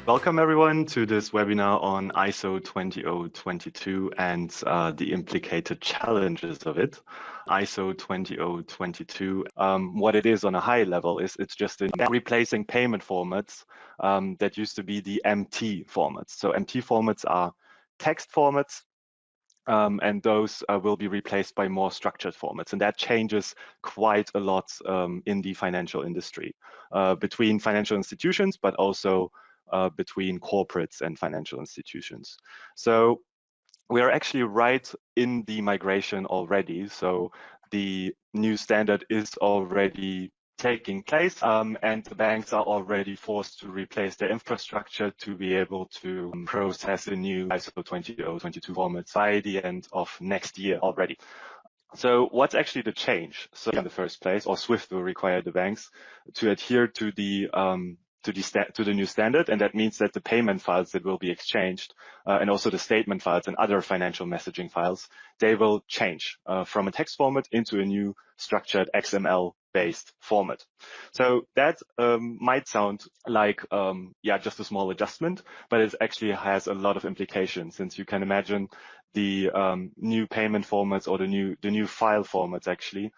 Welcome everyone to this webinar on ISO 20022 and the implicated challenges of it. ISO 20022, what it is on a high level is it's just replacing payment formats that used to be the MT formats. So MT formats are text formats, and those will be replaced by more structured formats. And that changes quite a lot in the financial industry, between financial institutions, but also between corporates and financial institutions. So we are actually right in the migration already. So the new standard is already taking place, and the banks are already forced to replace their infrastructure to be able to process the new ISO 20022 formats by the end of next year already. So what's actually the change? So in the first place, or SWIFT will require the banks to adhere to the new standard, and that means that the payment files that will be exchanged and also the statement files and other financial messaging files, they will change from a text format into a new structured XML-based format. So that might sound like just a small adjustment, but it actually has a lot of implications, since you can imagine the new payment formats or the new file formats actually.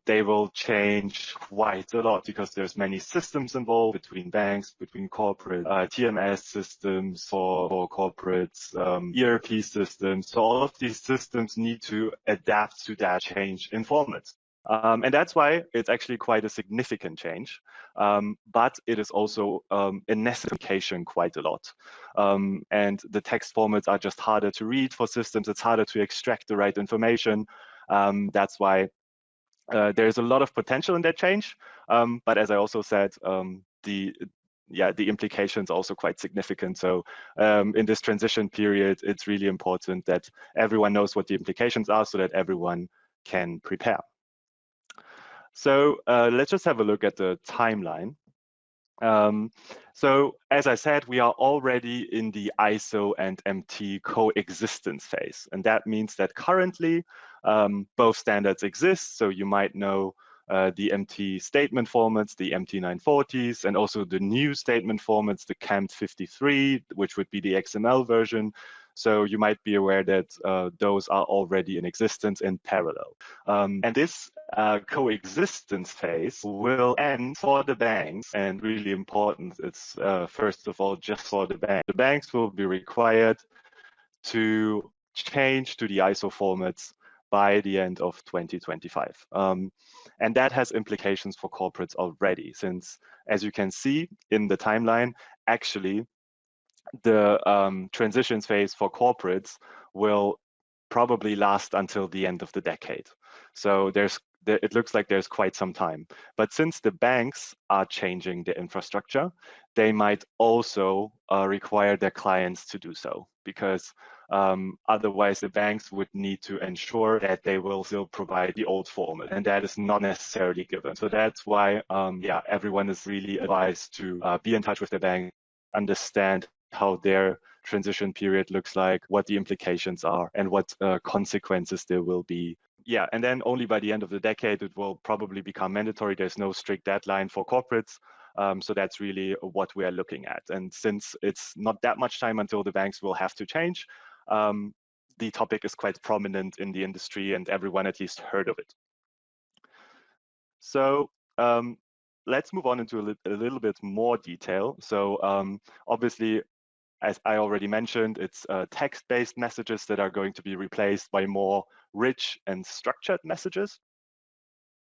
They will change quite a lot because there's many systems involved between banks, between corporate TMS systems for corporates, ERP systems. So all of these systems need to adapt to that change in formats. And that's why it's actually quite a significant change, but it is also a necessitation quite a lot. And the text formats are just harder to read for systems. It's harder to extract the right information. That's why there's a lot of potential in that change, but as I also said, the implications are also quite significant. So in this transition period, it's really important that everyone knows what the implications are so that everyone can prepare. So let's just have a look at the timeline. So as I said, we are already in the ISO and MT coexistence phase. And that means that currently both standards exist. So you might know the MT statement formats, the MT 940s, and also the new statement formats, the CAMT 53, which would be the XML version. So you might be aware that those are already in existence in parallel. And this coexistence phase will end for the banks, and really important, it's first of all just for the banks. The banks will be required to change to the ISO formats by the end of 2025. And that has implications for corporates already, since as you can see in the timeline, actually the transitions phase for corporates will probably last until the end of the decade. So it looks like there's quite some time. But since the banks are changing the infrastructure, they might also require their clients to do so, because otherwise the banks would need to ensure that they will still provide the old format, and that is not necessarily given. So that's why everyone is really advised to be in touch with the bank, understand how their transition period looks like, what the implications are, and what consequences there will be. Yeah, and then only by the end of the decade, it will probably become mandatory. There's no strict deadline for corporates. So that's really what we are looking at. And since it's not that much time until the banks will have to change, the topic is quite prominent in the industry and everyone at least heard of it. So let's move on into a little bit more detail. So obviously, as I already mentioned, it's text-based messages that are going to be replaced by more rich and structured messages.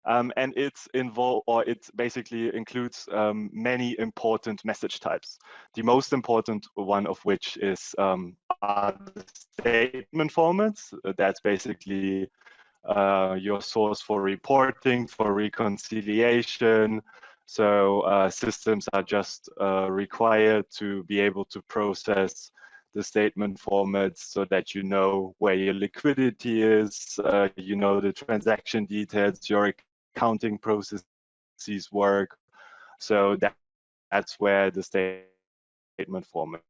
And it basically includes many important message types. The most important one of which is are the statement formats. That's basically your source for reporting, for reconciliation. So systems are just required to be able to process the statement formats so that you know where your liquidity is, you know the transaction details, your accounting processes work. So that's where the statement format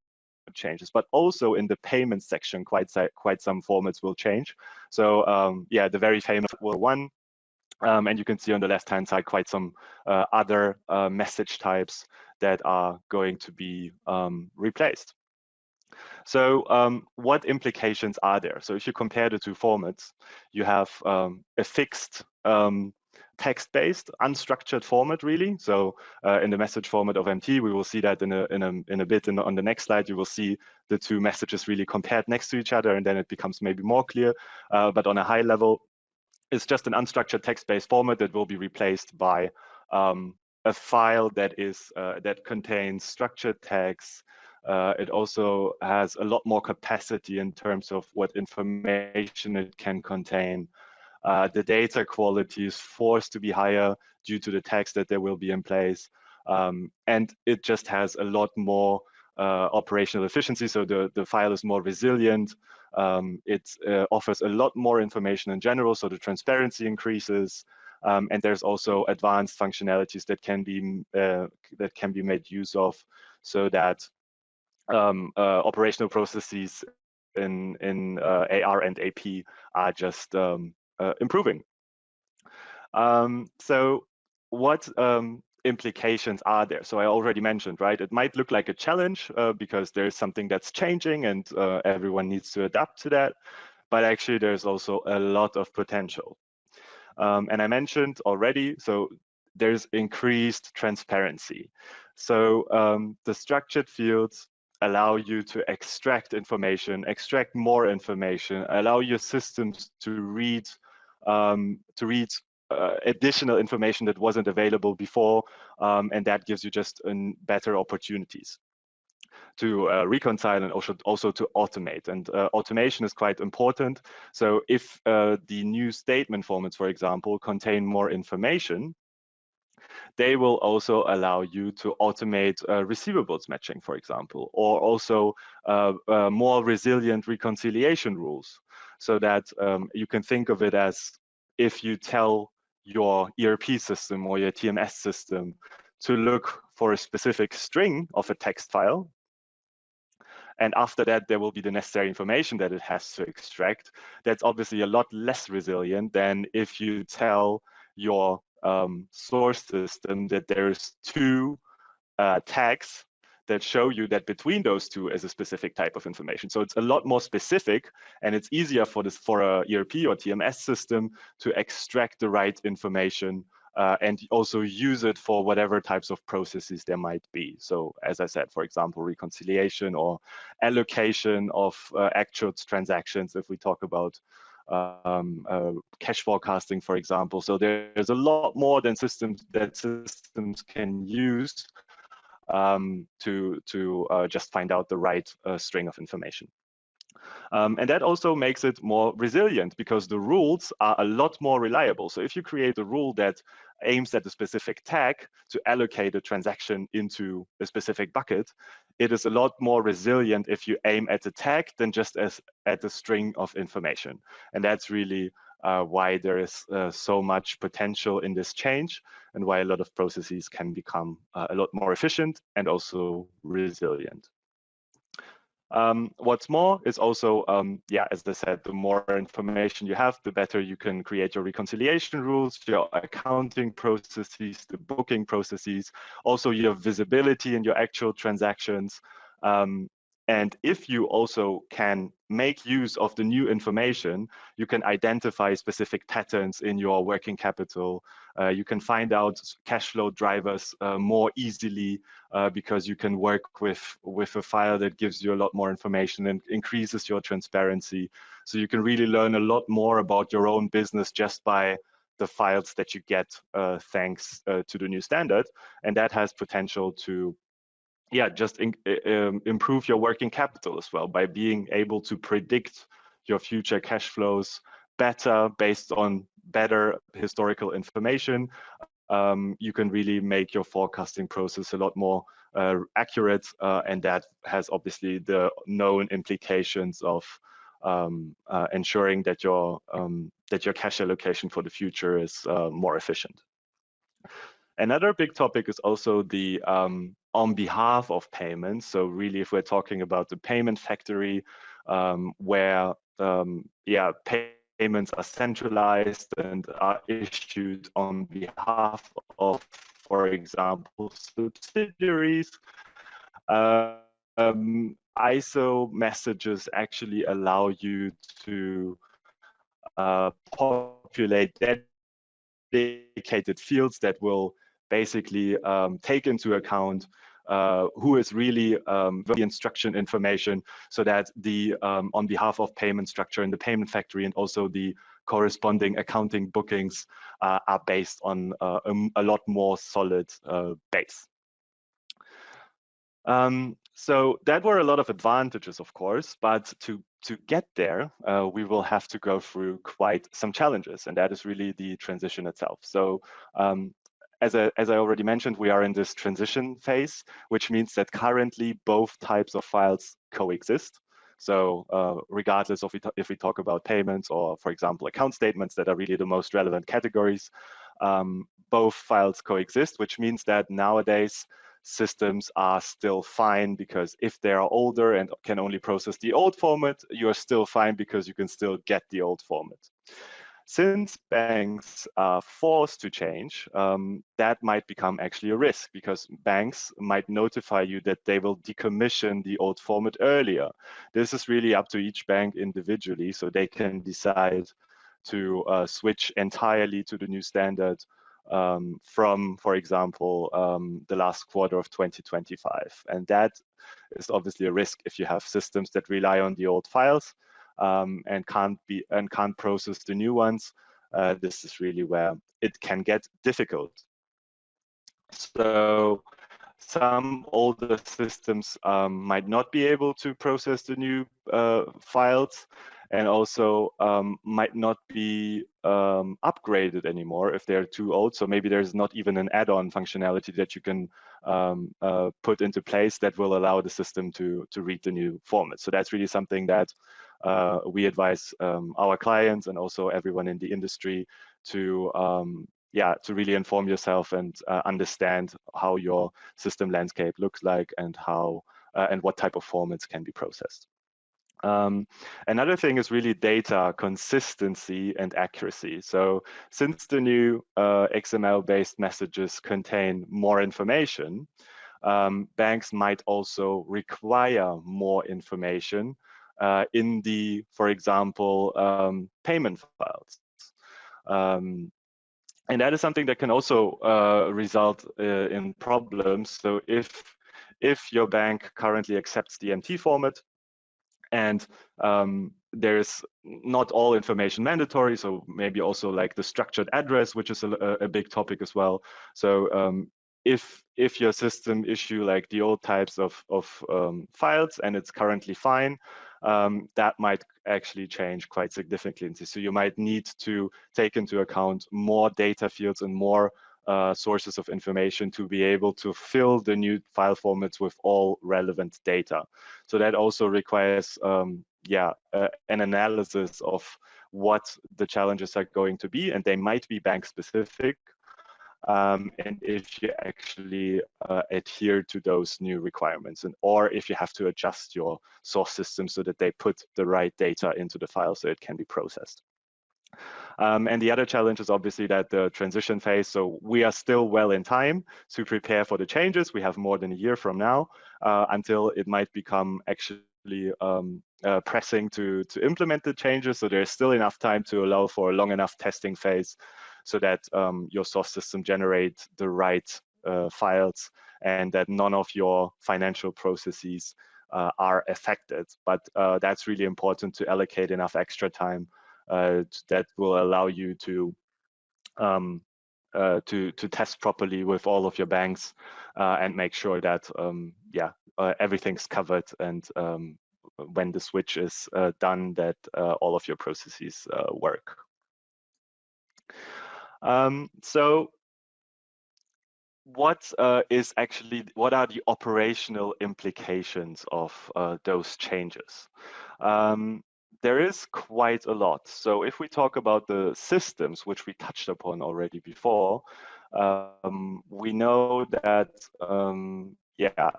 changes. But also in the payment section, quite some formats will change. So the very famous one. And you can see on the left-hand side quite some other message types that are going to be replaced. So what implications are there? So if you compare the two formats, you have a fixed text-based, unstructured format, really. So in the message format of MT, we will see that in a bit. On the next slide, you will see the two messages really compared next to each other, and then it becomes maybe more clear. But on a high level, it's just an unstructured text-based format that will be replaced by a file that is that contains structured text. It also has a lot more capacity in terms of what information it can contain. The data quality is forced to be higher due to the text that there will be in place. And it just has a lot more operational efficiency. So the file is more resilient. It offers a lot more information in general, so the transparency increases. And there's also advanced functionalities that can be made use of, so that operational processes in AR and AP are just improving. So what implications are there? So I already mentioned, right? It might look like a challenge because there's something that's changing and everyone needs to adapt to that. But actually, there's also a lot of potential. And I mentioned already, so there's increased transparency. So the structured fields allow you to extract information, extract more information, allow your systems to read additional information that wasn't available before, and that gives you just better opportunities to reconcile and also to automate. And automation is quite important. So if the new statement formats, for example, contain more information, they will also allow you to automate receivables matching, for example, or also more resilient reconciliation rules, so that you can think of it as, if you tell your ERP system or your TMS system to look for a specific string of a text file, and after that there will be the necessary information that it has to extract, that's obviously a lot less resilient than if you tell your source system that there's two tags that show you that between those two is a specific type of information. So it's a lot more specific, and it's easier for a ERP or TMS system to extract the right information and also use it for whatever types of processes there might be. So as I said, for example, reconciliation or allocation of actual transactions, if we talk about cash forecasting, for example. So there's a lot more than systems can use to just find out the right string of information. And that also makes it more resilient, because the rules are a lot more reliable. So if you create a rule that aims at a specific tag to allocate a transaction into a specific bucket, it is a lot more resilient if you aim at the tag than just at a string of information. And that's really why there is so much potential in this change, and why a lot of processes can become a lot more efficient and also resilient. What's more is also, as I said, the more information you have, the better you can create your reconciliation rules, your accounting processes, the booking processes, also your visibility in your actual transactions. And if you also can make use of the new information, you can identify specific patterns in your working capital. You can find out cash flow drivers more easily because you can work with a file that gives you a lot more information and increases your transparency. So you can really learn a lot more about your own business just by the files that you get thanks to the new standard. And that has potential to just improve your working capital as well, by being able to predict your future cash flows better based on better historical information. You can really make your forecasting process a lot more accurate, and that has obviously the known implications of ensuring that your cash allocation for the future is more efficient. Another big topic is also the on behalf of payments. So really, if we're talking about the payment factory, where payments are centralized and are issued on behalf of for example, subsidiaries, ISO messages actually allow you to populate dedicated fields that will basically take into account who is really the instruction information, so that the on behalf of payment structure in the payment factory and also the corresponding accounting bookings are based on a lot more solid base. So that were a lot of advantages, of course, but to get there, we will have to go through quite some challenges, and that is really the transition itself. So as I already mentioned, we are in this transition phase, which means that currently both types of files coexist. So regardless of if we talk about payments or, for example, account statements that are really the most relevant categories, both files coexist, which means that nowadays systems are still fine, because if they are older and can only process the old format, you're still fine because you can still get the old format. Since banks are forced to change, that might become actually a risk, because banks might notify you that they will decommission the old format earlier. This is really up to each bank individually, so they can decide to switch entirely to the new standard from, for example, the last quarter of 2025. And that is obviously a risk if you have systems that rely on the old files and can't process the new ones. This is really where it can get difficult. So some older systems might not be able to process the new files, and also might not be upgraded anymore if they're too old. So maybe there's not even an add-on functionality that you can put into place that will allow the system to read the new format. So that's really something that we advise our clients and also everyone in the industry to to really inform yourself and understand how your system landscape looks like and how and what type of formats can be processed. Another thing is really data consistency and accuracy. So since the new XML-based messages contain more information, banks might also require more information in the, for example, payment files. And that is something that can also result in problems. So if your bank currently accepts the MT format, and there's not all information mandatory, so maybe also like the structured address, which is a big topic as well. So if your system issue like the old types of files and it's currently fine, that might actually change quite significantly. So you might need to take into account more data fields and more sources of information to be able to fill the new file formats with all relevant data. So that also requires an analysis of what the challenges are going to be, and they might be bank specific. And if you actually adhere to those new requirements, or if you have to adjust your source system so that they put the right data into the file so it can be processed. And the other challenge is obviously that the transition phase, so we are still well in time to prepare for the changes. We have more than a year from now until it might become actually pressing to implement the changes. So there's still enough time to allow for a long enough testing phase so that your source system generates the right files and that none of your financial processes are affected. But that's really important to allocate enough extra time that will allow you to test properly with all of your banks and make sure that everything's covered, and when the switch is done, that all of your processes work. So what are the operational implications of those changes? There is quite a lot. So if we talk about the systems, which we touched upon already before, we know that yeah,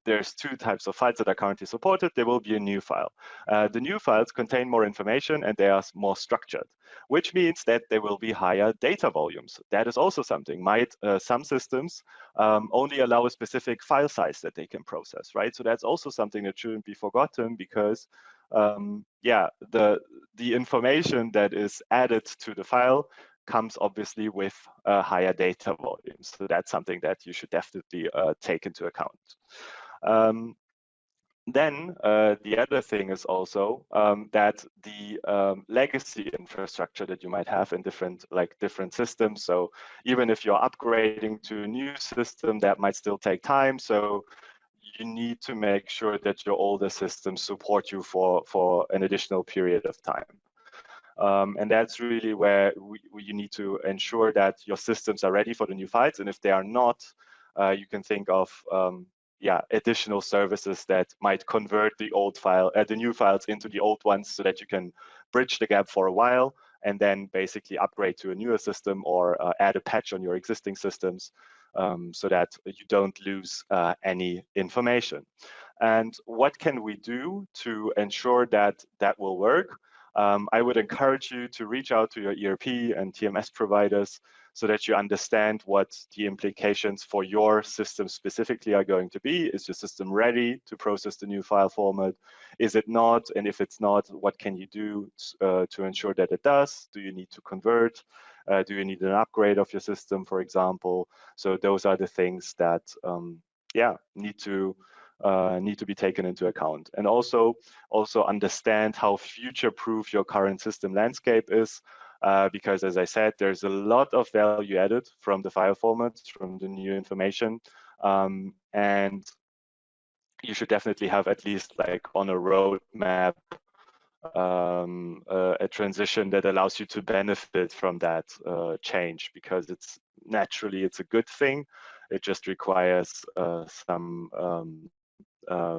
there's two types of files that are currently supported. There will be a new file. The new files contain more information and they are more structured, which means that there will be higher data volumes. That is also something. Some systems only allow a specific file size that they can process, right? So that's also something that shouldn't be forgotten, because yeah, the information that is added to the file comes obviously with higher data volumes. So that's something that you should definitely take into account. Then the other thing is also that the legacy infrastructure that you might have in different systems. So even if you're upgrading to a new system, that might still take time. So you need to make sure that your older systems support you for an additional period of time. And that's really where you need to ensure that your systems are ready for the new files. And if they are not, you can think of additional services that might convert the new files into the old ones, so that you can bridge the gap for a while and then basically upgrade to a newer system, or add a patch on your existing systems, so that you don't lose any information. And what can we do to ensure that that will work? I would encourage you to reach out to your ERP and TMS providers, so that you understand what the implications for your system specifically are going to be. Is your system ready to process the new file format? Is it not? And if it's not, what can you do to ensure that it does? Do you need to convert? Do you need an upgrade of your system, for example? So those are the things that need to be taken into account. And also understand how future-proof your current system landscape is, because as I said, there's a lot of value added from the file formats, from the new information, and you should definitely have, at least like on a roadmap, a transition that allows you to benefit from that change, because it's a good thing. It just requires some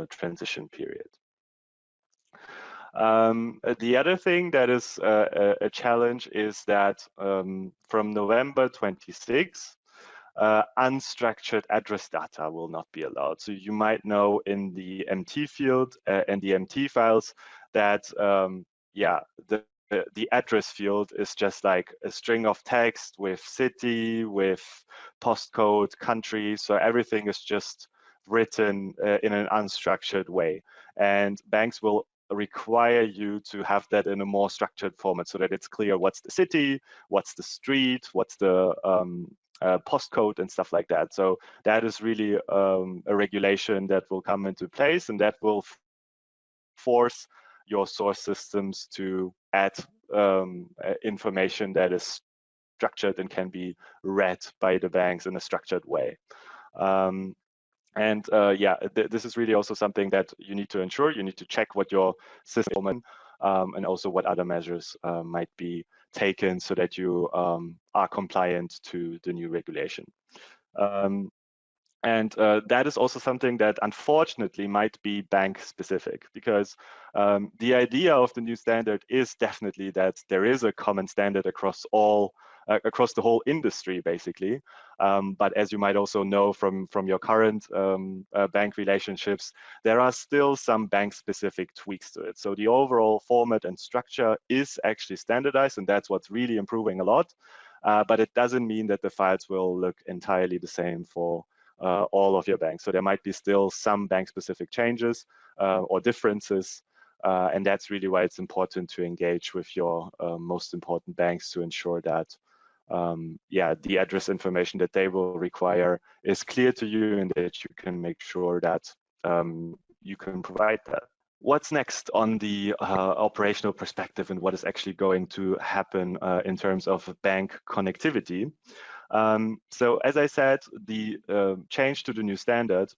transition period. The other thing that is a challenge is that from November 26, unstructured address data will not be allowed. So you might know in the MT field and the MT files that the address field is just like a string of text with city, with postcode, country. So everything is just written in an unstructured way. And banks will require you to have that in a more structured format, so that it's clear what's the city, what's the street, what's the postcode, and stuff like that. So that is really a regulation that will come into place, and that will force your source systems to add information that is structured and can be read by the banks in a structured way. This is really also something that you need to ensure. You need to check what your system and also what other measures might be taken, so that you are compliant to the new regulation. That is also something that unfortunately might be bank specific, because the idea of the new standard is definitely that there is a common standard across the whole industry, basically. But as you might also know from your current bank relationships, there are still some bank specific tweaks to it. So the overall format and structure is actually standardized, and that's what's really improving a lot. But it doesn't mean that the files will look entirely the same for all of your banks. So there might be still some bank-specific changes or differences, and that's really why it's important to engage with your most important banks to ensure that the address information that they will require is clear to you, and that you can make sure that you can provide that. What's next on the operational perspective, and what is actually going to happen in terms of bank connectivity? So as I said, the change to the new standard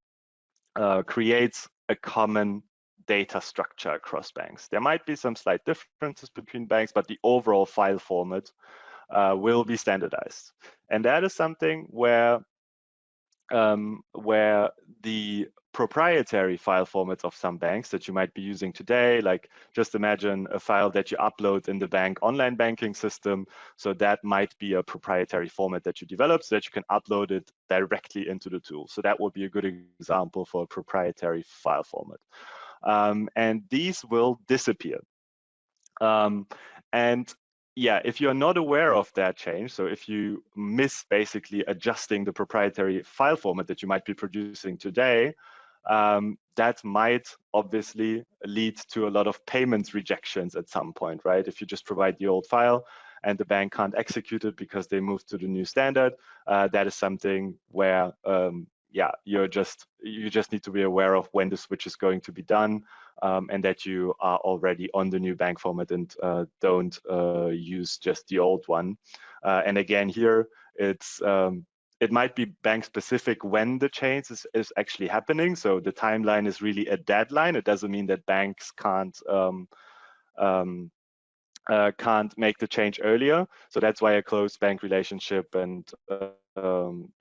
creates a common data structure across banks. There might be some slight differences between banks, but the overall file format will be standardized. And that is something where the proprietary file formats of some banks that you might be using today. Like, just imagine a file that you upload in the bank online banking system. So that might be a proprietary format that you develop so that you can upload it directly into the tool. So that would be a good example for a proprietary file format. And these will disappear. And yeah, if you're not aware of that change, so if you miss basically adjusting the proprietary file format that you might be producing today, that might obviously lead to a lot of payments rejections at some point, right? If you just provide the old file and the bank can't execute it because they moved to the new standard, that is something where yeah, you just need to be aware of when the switch is going to be done, and that you are already on the new bank format and don't use just the old one. And again, here it might be bank specific when the change is actually happening. So the timeline is really a deadline. It doesn't mean that banks can't make the change earlier. So that's why a close bank relationship and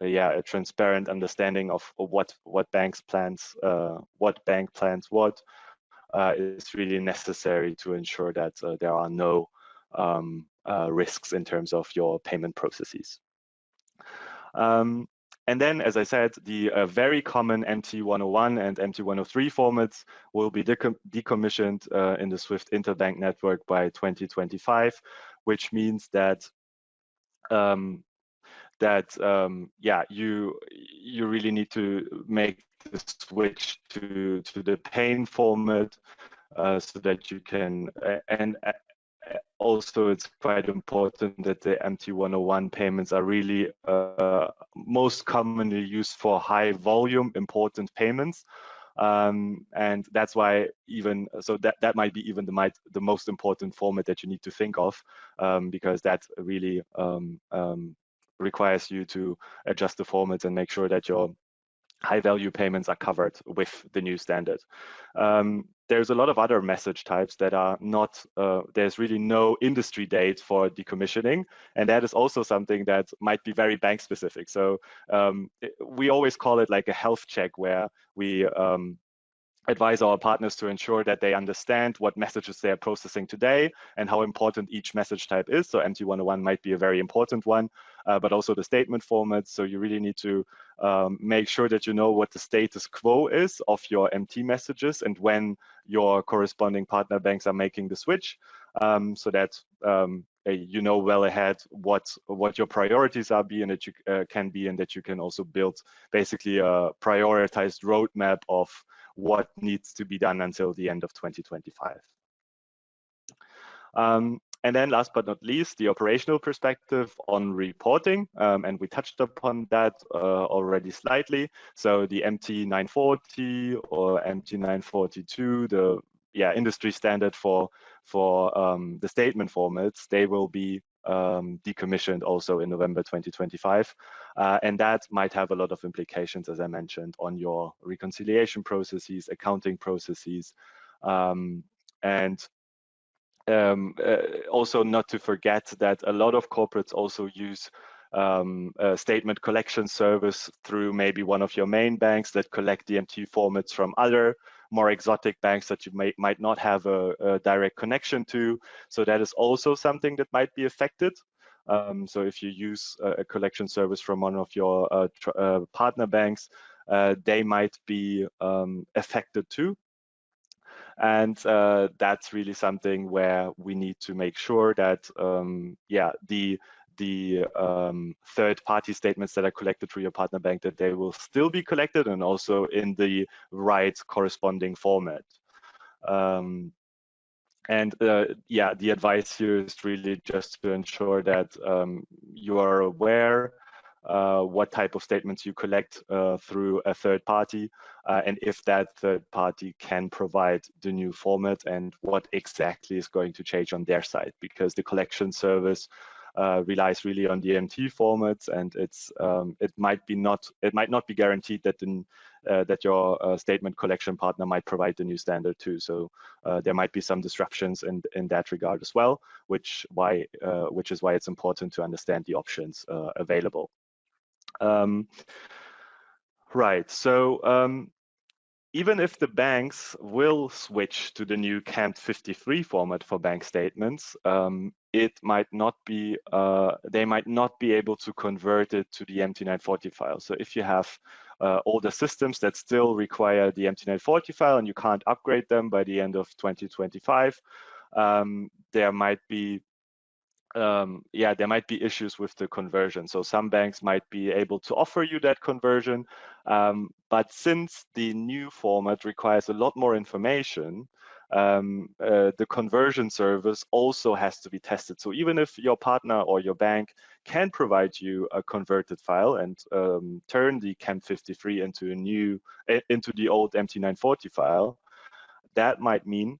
yeah, a transparent understanding of what bank plans what is really necessary to ensure that there are no risks in terms of your payment processes. And then, as I said, the very common MT101 and MT103 formats will be decommissioned in the SWIFT interbank network by 2025, which means that yeah, you really need to make the switch to the PAIN format so that you can and also, it's quite important that the MT101 payments are really most commonly used for high volume important payments. And that's why even so that might be even the most important format that you need to think of, because that really requires you to adjust the formats and make sure that your high value payments are covered with the new standard. There's a lot of other message types that are not, there's really no industry date for decommissioning. And that is also something that might be very bank specific. So we always call it like a health check, where we advise our partners to ensure that they understand what messages they are processing today and how important each message type is. So MT101 might be a very important one, but also the statement formats. So you really need to make sure that you know what the status quo is of your MT messages and when your corresponding partner banks are making the switch, so that you know well ahead what your priorities are and that you can be, and that you can also build basically a prioritized roadmap of what needs to be done until the end of 2025. And then last but not least, the operational perspective on reporting, and we touched upon that already slightly. So the MT940 or MT942, the industry standard for the statement formats, they will be decommissioned also in November 2025. And that might have a lot of implications, as I mentioned, on your reconciliation processes, accounting processes, and also not to forget that a lot of corporates also use a statement collection service through maybe one of your main banks that collect the MT formats from other more exotic banks that you might not have a direct connection to. So that is also something that might be affected. So if you use a collection service from one of your partner banks, they might be affected too. And that's really something where we need to make sure that the third-party statements that are collected through your partner bank, that they will still be collected and also in the right corresponding format. And the advice here is really just to ensure that you are aware what type of statements you collect through a third party, and if that third party can provide the new format and what exactly is going to change on their side, because the collection service relies really on the MT formats, and it might not be guaranteed that that your statement collection partner might provide the new standard too. So there might be some disruptions in that regard as well, which is why it's important to understand the options available. Right. So even if the banks will switch to the new CAMP53 format for bank statements, it might not be, they might not be able to convert it to the MT940 file. So if you have older systems that still require the MT940 file and you can't upgrade them by the end of 2025, there might be there might be issues with the conversion. So some banks might be able to offer you that conversion, but since the new format requires a lot more information, the conversion service also has to be tested. So even if your partner or your bank can provide you a converted file and turn the CAMP53 into the old MT940 file, that might mean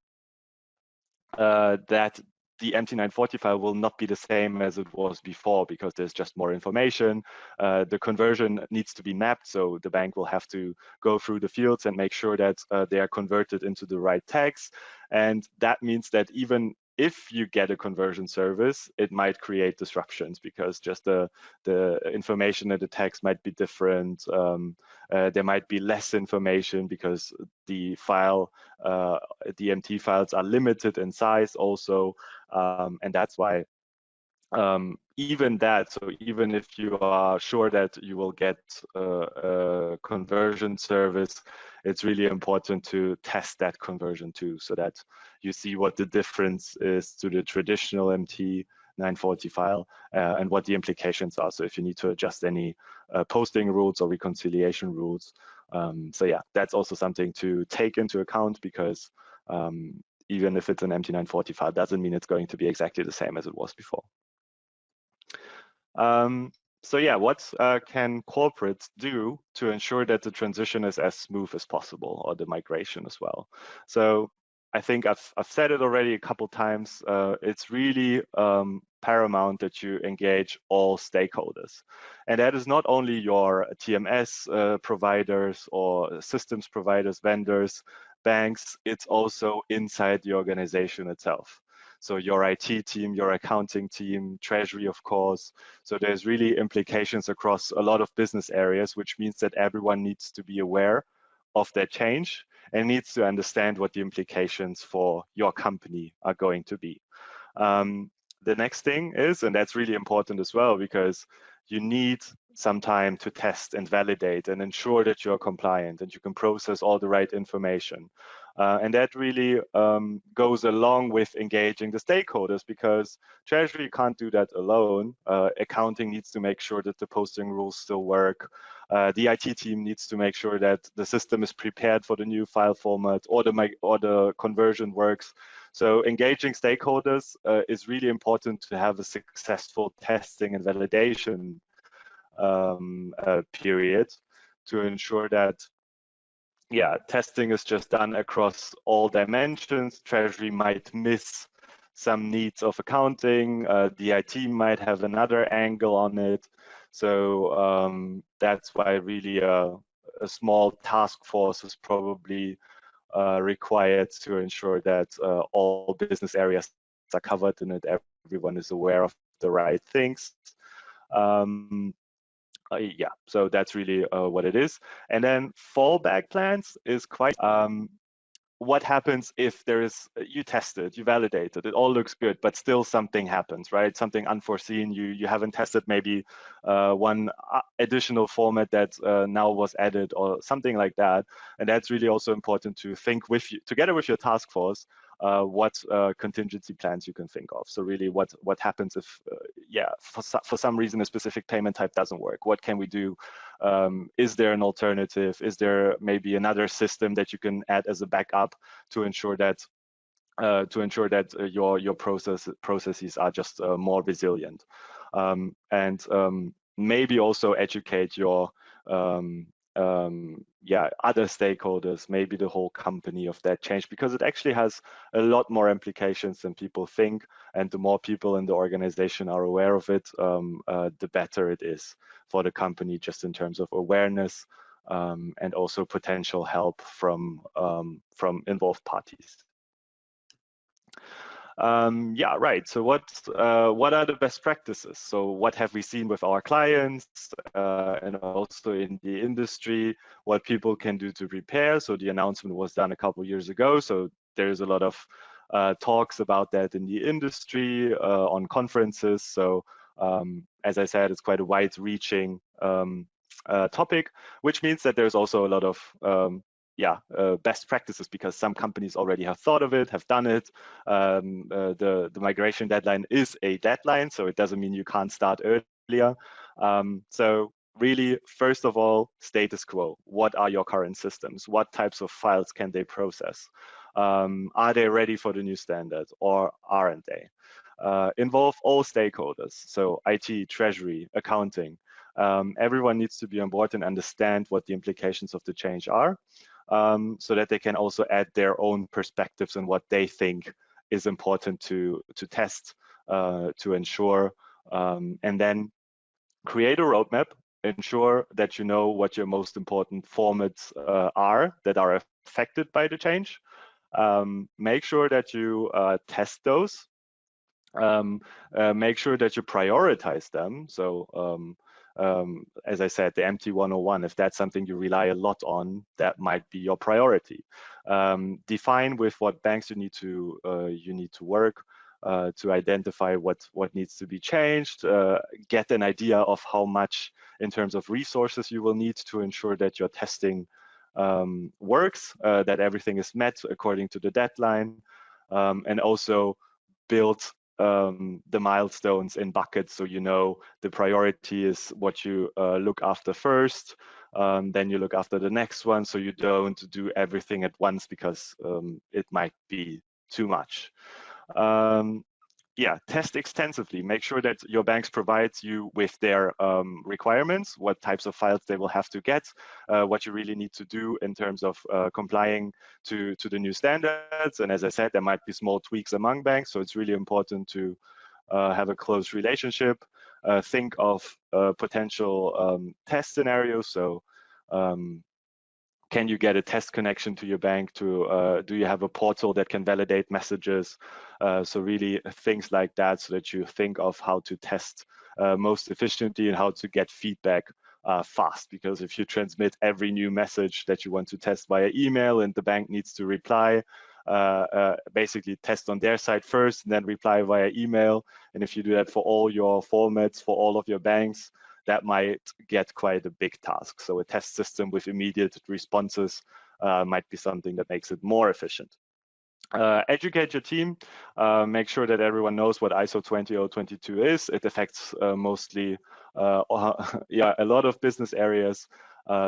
that the MT940 file will not be the same as it was before because there's just more information. The conversion needs to be mapped, so the bank will have to go through the fields and make sure that they are converted into the right tags. And that means that even if you get a conversion service, it might create disruptions because just the information in the text might be different. There might be less information because the MT files are limited in size also, and that's why even if you are sure that you will get a conversion service, it's really important to test that conversion too, so that you see what the difference is to the traditional MT940 file and what the implications are. So if you need to adjust any posting rules or reconciliation rules. So yeah, that's also something to take into account because even if it's an MT940 file, doesn't mean it's going to be exactly the same as it was before. So yeah, what can corporates do to ensure that the transition is as smooth as possible, or the migration as well? So I think I've said it already a couple times. It's really paramount that you engage all stakeholders, and that is not only your TMS providers or systems providers, vendors, banks. It's also inside the organization itself. So your IT team, your accounting team, treasury, of course. So there's really implications across a lot of business areas, which means that everyone needs to be aware of that change and needs to understand what the implications for your company are going to be. The next thing is, and that's really important as well, because you need some time to test and validate and ensure that you're compliant and you can process all the right information. And that really goes along with engaging the stakeholders, because Treasury can't do that alone. Accounting needs to make sure that the posting rules still work. The IT team needs to make sure that the system is prepared for the new file format, or the conversion works. So engaging stakeholders is really important to have a successful testing and validation period to ensure that testing is just done across all dimensions. Treasury might miss some needs of accounting. The IT might have another angle on it. So that's why really a small task force is probably required to ensure that all business areas are covered and that everyone is aware of the right things. So that's really what it is. And then fallback plans is quite what happens if there is, you tested, you validated, it all looks good, but still something happens, right? Something unforeseen, you haven't tested maybe one additional format that now was added or something like that. And that's really also important to think with you, together with your task force, what contingency plans you can think of. So really what happens if, for some reason a specific payment type doesn't work? What can we do? Is there an alternative? Is there maybe another system that you can add as a backup to ensure that your processes are just more resilient? And maybe also educate your other stakeholders, maybe the whole company, of that change, because it actually has a lot more implications than people think, and the more people in the organization are aware of it, the better it is for the company, just in terms of awareness and also potential help from involved parties. Yeah, right. So what are the best practices? So what have we seen with our clients and also in the industry, what people can do to prepare? So the announcement was done a couple of years ago. So there's a lot of talks about that in the industry, on conferences. So as I said, it's quite a wide-reaching topic, which means that there's also a lot of best practices, because some companies already have thought of it, have done it. The migration deadline is a deadline, so it doesn't mean you can't start earlier. So really, first of all, status quo. What are your current systems? What types of files can they process? Are they ready for the new standard, or aren't they? Involve all stakeholders, so IT, treasury, accounting. Everyone needs to be on board and understand what the implications of the change are, so that they can also add their own perspectives on what they think is important to test, to ensure, and then create a roadmap. Ensure that you know what your most important formats are that are affected by the change. Make sure that you test those. Make sure that you prioritize them. So as I said, the MT 101, if that's something you rely a lot on, that might be your priority. Define with what banks you need to work to identify what needs to be changed. Get an idea of how much in terms of resources you will need to ensure that your testing works, that everything is met according to the deadline, and also build the milestones in buckets, so you know the priority is what you look after first, then you look after the next one, so you don't do everything at once, because it might be too much. Yeah, test extensively. Make sure that your banks provides you with their requirements, what types of files they will have to get, what you really need to do in terms of complying to the new standards. And as I said, there might be small tweaks among banks, so it's really important to have a close relationship. Think of potential test scenarios. So can you get a test connection to your bank? Do you have a portal that can validate messages? So really things like that, so that you think of how to test most efficiently and how to get feedback fast. Because if you transmit every new message that you want to test via email and the bank needs to reply, basically test on their side first and then reply via email. And if you do that for all your formats, for all of your banks, that might get quite a big task. So a test system with immediate responses might be something that makes it more efficient. Educate your team. Make sure that everyone knows what ISO 20022 is. It affects mostly, a lot of business areas.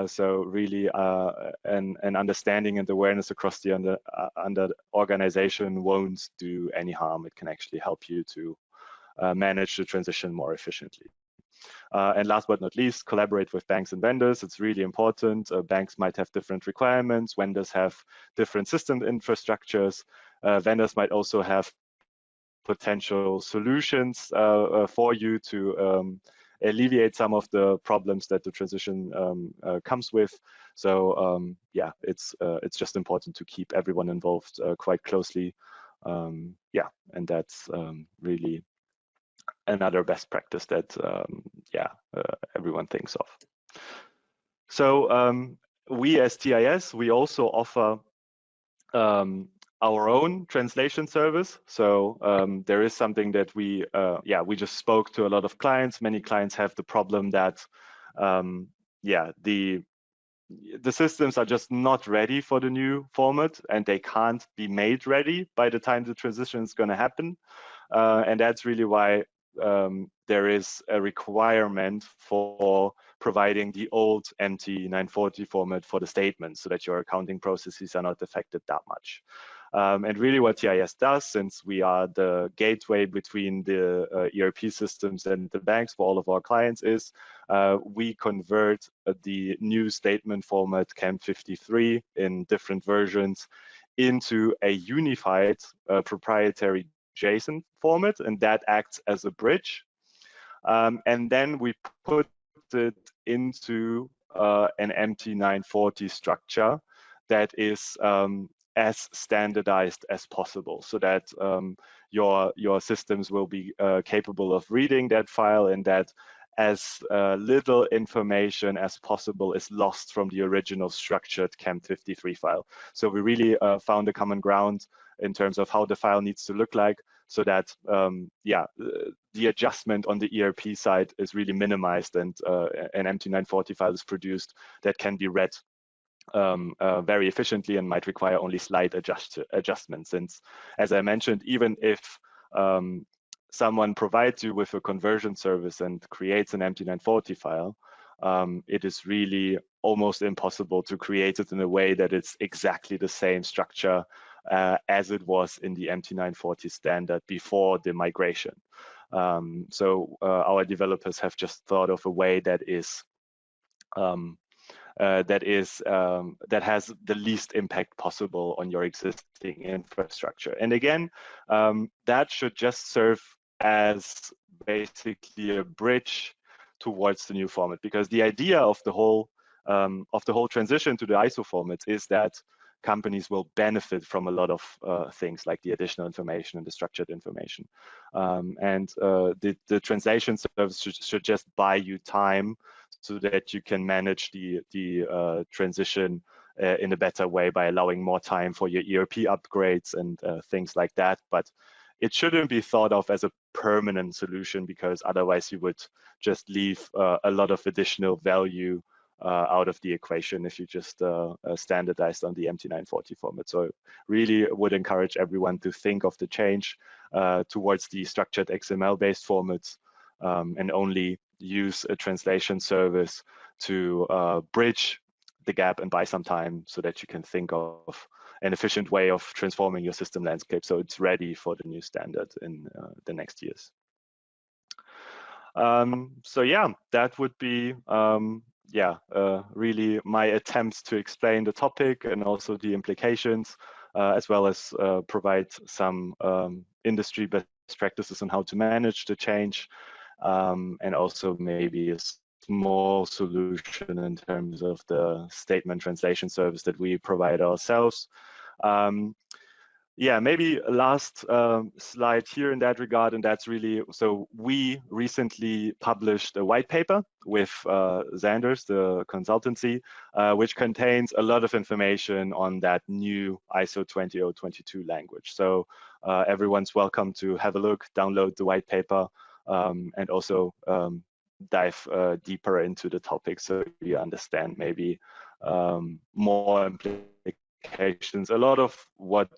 So really, an understanding and awareness across the under organization won't do any harm. It can actually help you to manage the transition more efficiently. And last but not least, collaborate with banks and vendors. It's really important. Banks might have different requirements. Vendors have different system infrastructures. Vendors might also have potential solutions for you to alleviate some of the problems that the transition comes with. So yeah, it's just important to keep everyone involved quite closely. Yeah, and that's really another best practice that everyone thinks of. So we as TIS, we also offer our own translation service. So there is something that we just spoke to a lot of clients. Many clients have the problem that the systems are just not ready for the new format, and they can't be made ready by the time the transition is going to happen. And that's really why there is a requirement for providing the old MT 940 format for the statement, so that your accounting processes are not affected that much. And really what TIS does, since we are the gateway between the ERP systems and the banks for all of our clients, is we convert the new statement format CAM53 in different versions into a unified proprietary JSON format, and that acts as a bridge. And then we put it into an MT 940 structure that is as standardized as possible, so that your systems will be capable of reading that file, and that as little information as possible is lost from the original structured CAM53 file. So we really found a common ground in terms of how the file needs to look like, so that the adjustment on the ERP side is really minimized, and an MT940 file is produced that can be read very efficiently and might require only slight adjustments. Since, as I mentioned, even if someone provides you with a conversion service and creates an MT940 file, it is really almost impossible to create it in a way that it's exactly the same structure as it was in the MT940 standard before the migration. So our developers have just thought of a way that has the least impact possible on your existing infrastructure. And again, that should just serve as basically a bridge towards the new format, because the idea of the whole transition to the ISO format is that companies will benefit from a lot of things like the additional information and the structured information. The translation service should just buy you time so that you can manage the transition in a better way by allowing more time for your ERP upgrades and things like that. But it shouldn't be thought of as a permanent solution, because otherwise you would just leave a lot of additional value out of the equation if you just standardized on the MT940 format. So really would encourage everyone to think of the change towards the structured XML-based formats, and only use a translation service to bridge the gap and buy some time, so that you can think of an efficient way of transforming your system landscape so it's ready for the new standard in the next years. So yeah, that would be really my attempts to explain the topic and also the implications, as well as provide some industry best practices on how to manage the change, and also maybe a small solution in terms of the statement translation service that we provide ourselves. Yeah, maybe a last slide here in that regard, and that's really, so we recently published a white paper with Xanders, the consultancy, which contains a lot of information on that new ISO 20022 language. So everyone's welcome to have a look, download the white paper, and also dive deeper into the topic so you understand maybe more implications. A lot of what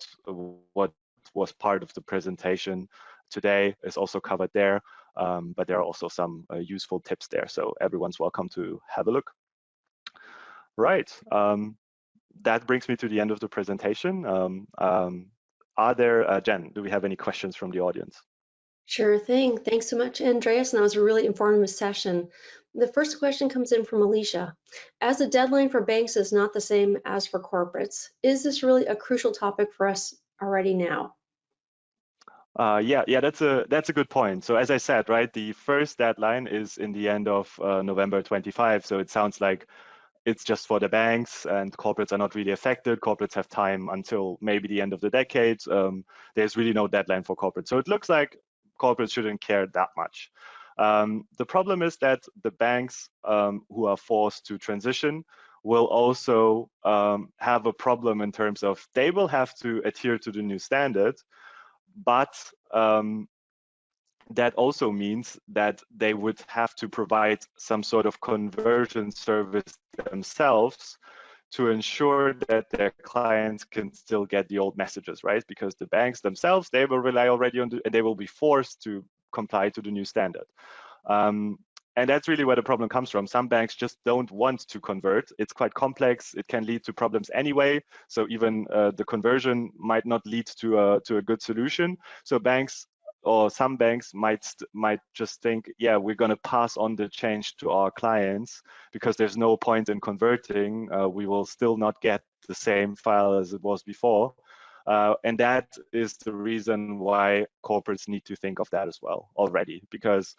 was part of the presentation today is also covered there, but there are also some useful tips there, so everyone's welcome to have a look. Right, that brings me to the end of the presentation. Are there, Jen, do we have any questions from the audience? Sure thing. Thanks so much, Andreas, and that was a really informative session. The first question comes in from Alicia. As the deadline for banks is not the same as for corporates, is this really a crucial topic for us already now? Yeah, that's a good point. So as I said, right, the first deadline is in the end of November 25. So it sounds like it's just for the banks, and corporates are not really affected. Corporates have time until maybe the end of the decade. There's really no deadline for corporates. So it looks like corporates shouldn't care that much. The problem is that the banks who are forced to transition will also have a problem in terms of they will have to adhere to the new standard, but that also means that they would have to provide some sort of conversion service themselves to ensure that their clients can still get the old messages, right? Because the banks themselves, they will rely already on, they will be forced to comply to the new standard. And that's really where the problem comes from. Some banks just don't want to convert. It's quite complex. It can lead to problems anyway. So even the conversion might not lead to a good solution. So banks, or some banks might just think, yeah, we're going to pass on the change to our clients because there's no point in converting. We will still not get the same file as it was before. And that is the reason why corporates need to think of that as well already, because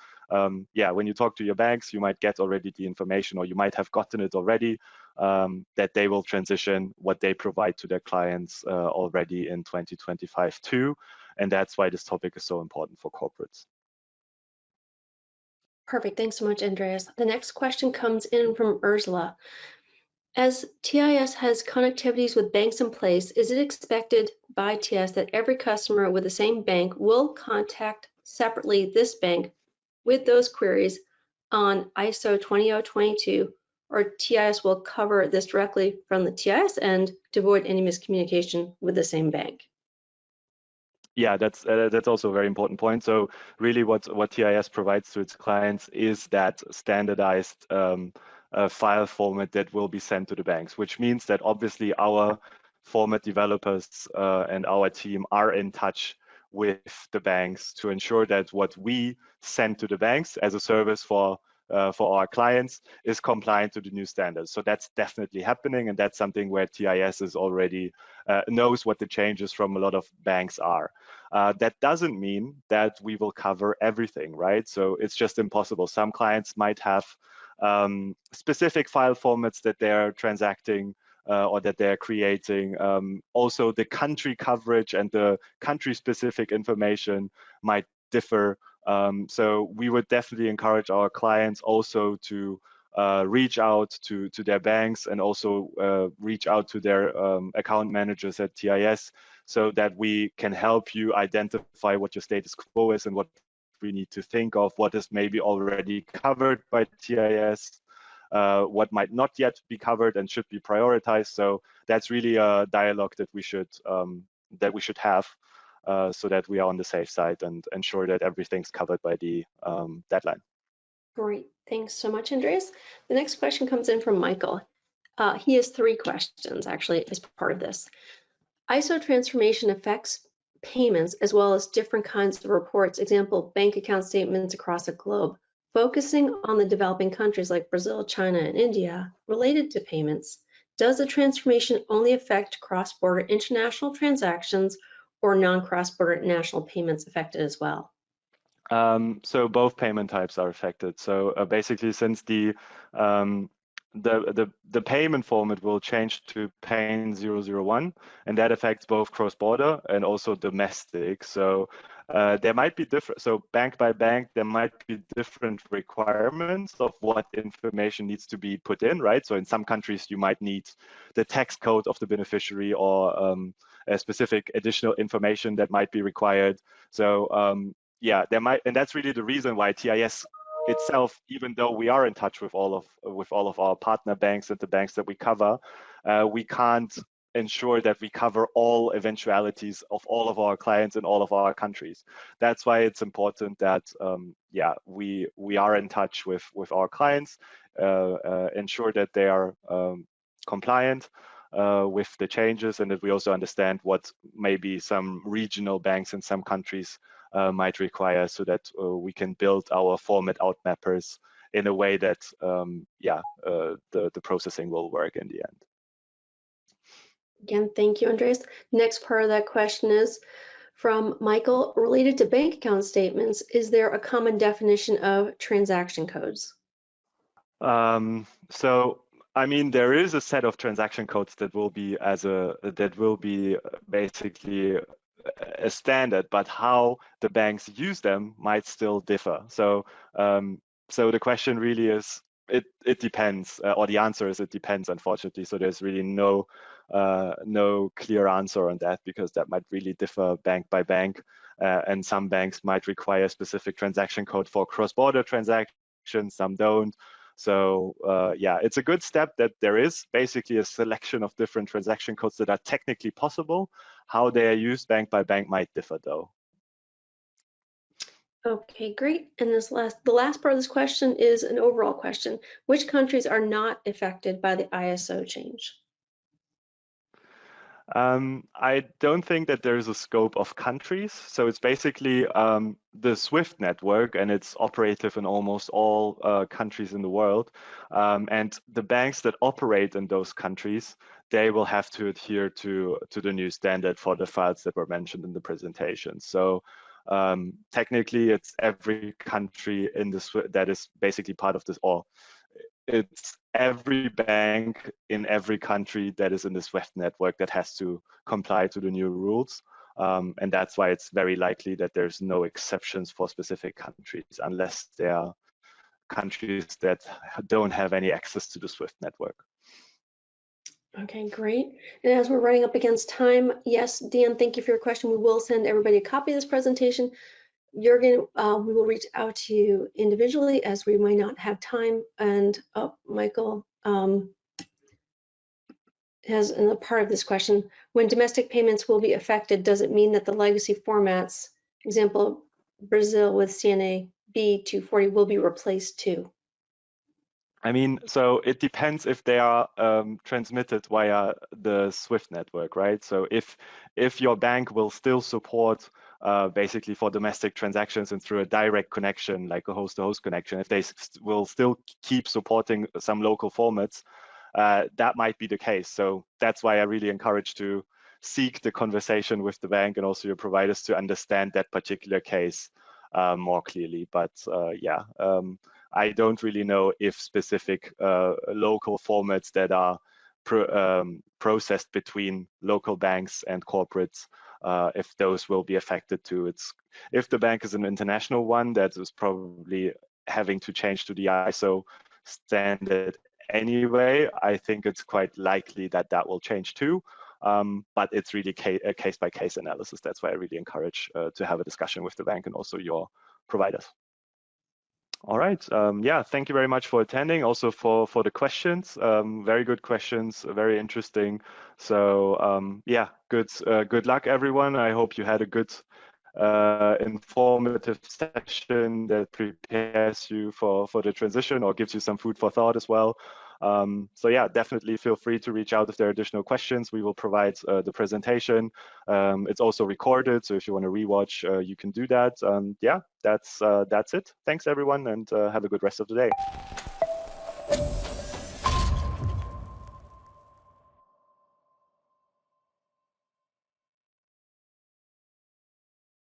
yeah, when you talk to your banks, you might get already the information, or you might have gotten it already, that they will transition what they provide to their clients already in 2025 too. and that's why this topic is so important for corporates. Perfect. Thanks so much, Andreas. The next question comes in from Ursula. As TIS has connectivities with banks in place, is it expected by TIS that every customer with the same bank will contact separately this bank with those queries on ISO 20022, or TIS will cover this directly from the TIS end to avoid any miscommunication with the same bank? Yeah, that's also a very important point. So really what TIS provides to its clients is that standardized file format that will be sent to the banks, which means that obviously our format developers and our team are in touch with the banks to ensure that what we send to the banks as a service for our clients is compliant to the new standards. So that's definitely happening, and that's something where TIS is already knows what the changes from a lot of banks are. That doesn't mean that we will cover everything, right? So it's just impossible. Some clients might have specific file formats that they're transacting or that they're creating. Also, the country coverage and the country-specific information might differ. So we would definitely encourage our clients also to reach out to their banks and also reach out to their account managers at TIS so that we can help you identify what your status quo is and what we need to think of, what is maybe already covered by TIS, what might not yet be covered and should be prioritized. So that's really a dialogue that we should have so that we are on the safe side and ensure that everything's covered by the deadline. Great. Thanks so much, Andreas. The next question comes in from Michael. He has 3 questions actually as part of this. ISO transformation affects payments as well as different kinds of reports, example, bank account statements across the globe. Focusing on the developing countries like Brazil, China, and India related to payments, does the transformation only affect cross-border international transactions or non-cross-border national payments affected as well? So both payment types are affected. So basically, since the payment format will change to PAN 001, and that affects both cross-border and also domestic. So there might be different. So bank by bank, there might be different requirements of what information needs to be put in, right? So in some countries, you might need the tax code of the beneficiary or a specific additional information that might be required. So yeah, there might, and that's really the reason why TIS itself, even though we are in touch with all of our partner banks and the banks that we cover, we can't ensure that we cover all eventualities of all of our clients in all of our countries. That's why it's important that yeah, we are in touch with our clients, ensure that they are compliant with the changes, and that we also understand what maybe some regional banks in some countries might require, so that we can build our format outmappers in a way that yeah, the processing will work in the end. Again, thank you, Andreas. Next part of that question is from Michael, related to bank account statements, is there a common definition of transaction codes? So I mean, there is a set of transaction codes that will be basically a standard, but how the banks use them might still differ. So so the question really is, it depends, or the answer is it depends, unfortunately. So there's really no clear answer on that, because that might really differ bank by bank, and some banks might require a specific transaction code for cross-border transactions, some don't. So yeah, it's a good step that there is basically a selection of different transaction codes that are technically possible. How they are used bank by bank might differ though. Okay, great. And the last part of this question is an overall question. Which countries are not affected by the ISO change? I don't think that there is a scope of countries. So it's basically the SWIFT network, and it's operative in almost all countries in the world. And the banks that operate in those countries, they will have to adhere to the new standard for the files that were mentioned in the presentation. So technically, it's every country in the SWIFT that is basically part of this, or it's every bank in every country that is in the SWIFT network that has to comply to the new rules. And that's why it's very likely that there's no exceptions for specific countries, unless there are countries that don't have any access to the SWIFT network. Okay, great. And as we're running up against time, yes, Dan, thank you for your question. We will send everybody a copy of this presentation. Jürgen, we will reach out to you individually as we might not have time. And Michael has another part of this question. When domestic payments will be affected, does it mean that the legacy formats, example, Brazil with CNA B240 will be replaced too? I mean, so it depends if they are transmitted via the SWIFT network, right? So if your bank will still support basically for domestic transactions and through a direct connection, like a host-to-host connection, if they will still keep supporting some local formats, that might be the case. So that's why I really encourage to seek the conversation with the bank and also your providers to understand that particular case more clearly. But yeah. I don't really know if specific local formats that are processed between local banks and corporates, if those will be affected too. If the bank is an international one, that is probably having to change to the ISO standard anyway. I think it's quite likely that that will change too. But it's really a case-by-case analysis. That's why I really encourage to have a discussion with the bank and also your providers. All right. Yeah, thank you very much for attending, also for the questions. Very good questions, very interesting. So yeah, good luck, everyone. I hope you had a good informative session that prepares you for the transition or gives you some food for thought as well. So yeah, definitely feel free to reach out if there are additional questions. We will provide the presentation. It's also recorded, so if you want to rewatch, you can do that. Yeah, that's it. Thanks everyone, and have a good rest of the day.